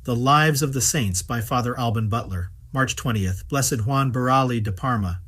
The Lives of the Saints by Father Alban Butler. March 20th. Blessed Juan Buralli de Parma.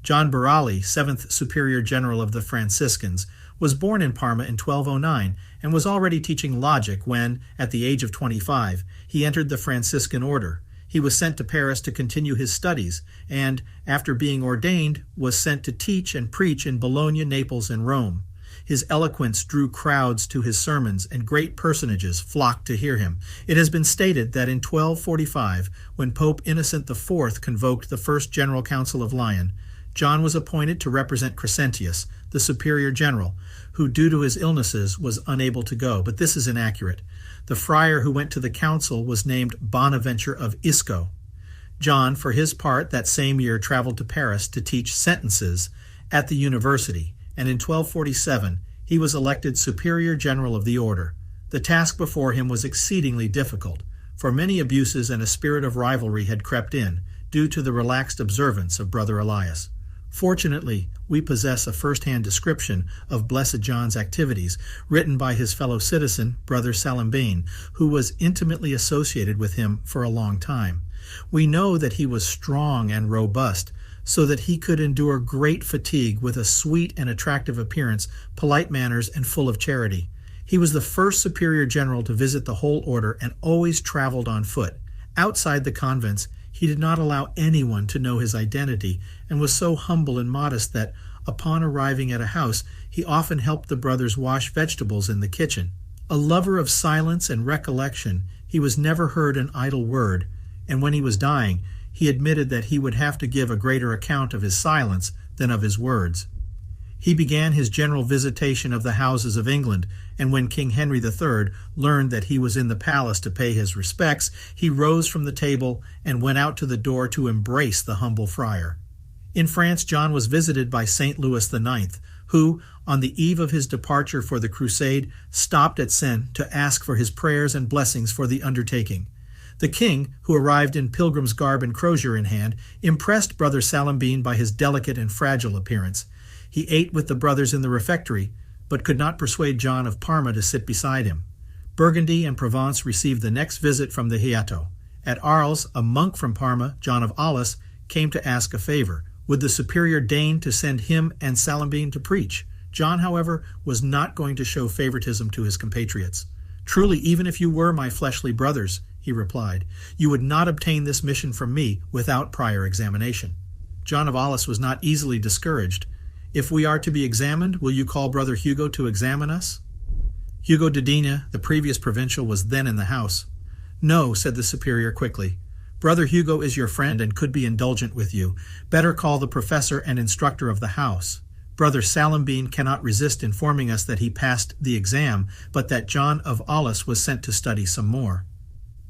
John Buralli, 7th Superior General of the Franciscans, was born in Parma in 1209 and was already teaching logic when, at the age of 25, he entered the Franciscan Order. He was sent to Paris to continue his studies and, after being ordained, was sent to teach and preach in Bologna, Naples, and Rome. His eloquence drew crowds to his sermons, and great personages flocked to hear him. It has been stated that in 1245, when Pope Innocent IV convoked the First General Council of Lyons, John was appointed to represent Crescentius, the superior general, who due to his illnesses was unable to go, but this is inaccurate. The friar who went to the council was named Bonaventure of Isco. John, for his part, that same year traveled to Paris to teach sentences at the university, and in 1247 he was elected superior general of the order. The task before him was exceedingly difficult, for many abuses and a spirit of rivalry had crept in, due to the relaxed observance of Brother Elias. Fortunately, we possess a first-hand description of Blessed John's activities, written by his fellow citizen, Brother Salambane, who was intimately associated with him for a long time. We know that he was strong and robust, so that he could endure great fatigue with a sweet and attractive appearance, polite manners, and full of charity. He was the first superior general to visit the whole order and always traveled on foot. Outside the convents, he did not allow anyone to know his identity and was so humble and modest that, upon arriving at a house, he often helped the brothers wash vegetables in the kitchen. A lover of silence and recollection, he was never heard an idle word, and when he was dying, he admitted that he would have to give a greater account of his silence than of his words. He began his general visitation of the houses of England, and when King Henry III learned that he was in the palace to pay his respects, he rose from the table and went out to the door to embrace the humble friar. In France, John was visited by St. Louis IX, who, on the eve of his departure for the crusade, stopped at Sens to ask for his prayers and blessings for the undertaking. The king, who arrived in pilgrim's garb and crozier in hand, impressed Brother Salambane by his delicate and fragile appearance. He ate with the brothers in the refectory, but could not persuade John of Parma to sit beside him. Burgundy and Provence received the next visit from the Hato. At Arles, a monk from Parma, John of Aulus, came to ask a favor. Would the superior deign to send him and Salambane to preach? John, however, was not going to show favoritism to his compatriots. "Truly, even if you were my fleshly brothers," he replied, "you would not obtain this mission from me without prior examination." John of Aulus was not easily discouraged. "If we are to be examined, will you call Brother Hugo to examine us?" Hugo de Digne, the previous provincial, was then in the house. "No," said the superior quickly. "Brother Hugo is your friend and could be indulgent with you. Better call the professor and instructor of the house. Brother Salambane cannot resist informing us that he passed the exam, but that John of Aulus was sent to study some more."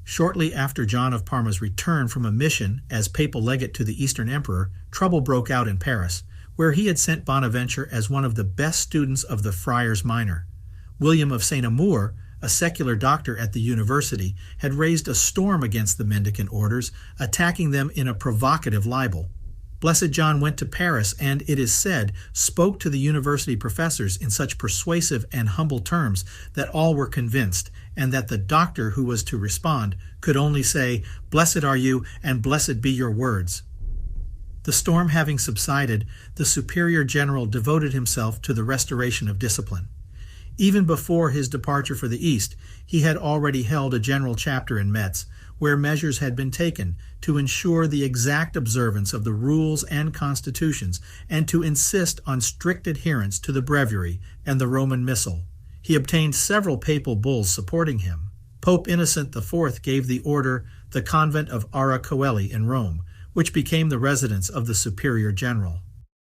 Shortly after John of Parma's return from a mission as papal legate to the Eastern Emperor, trouble broke out in Paris, where he had sent Bonaventure as one of the best students of the Friars Minor. William of St. Amour, a secular doctor at the university, had raised a storm against the Mendicant orders, attacking them in a provocative libel. Blessed John went to Paris and, it is said, spoke to the university professors in such persuasive and humble terms that all were convinced, and that the doctor who was to respond could only say, "Blessed are you, and blessed be your words." The storm having subsided, the superior general devoted himself to the restoration of discipline. Even before his departure for the East, he had already held a general chapter in Metz, where measures had been taken to ensure the exact observance of the rules and constitutions, and to insist on strict adherence to the breviary and the Roman Missal. He obtained several papal bulls supporting him. Pope Innocent IV gave the order the convent of Ara Coeli in Rome, which became the residence of the superior general.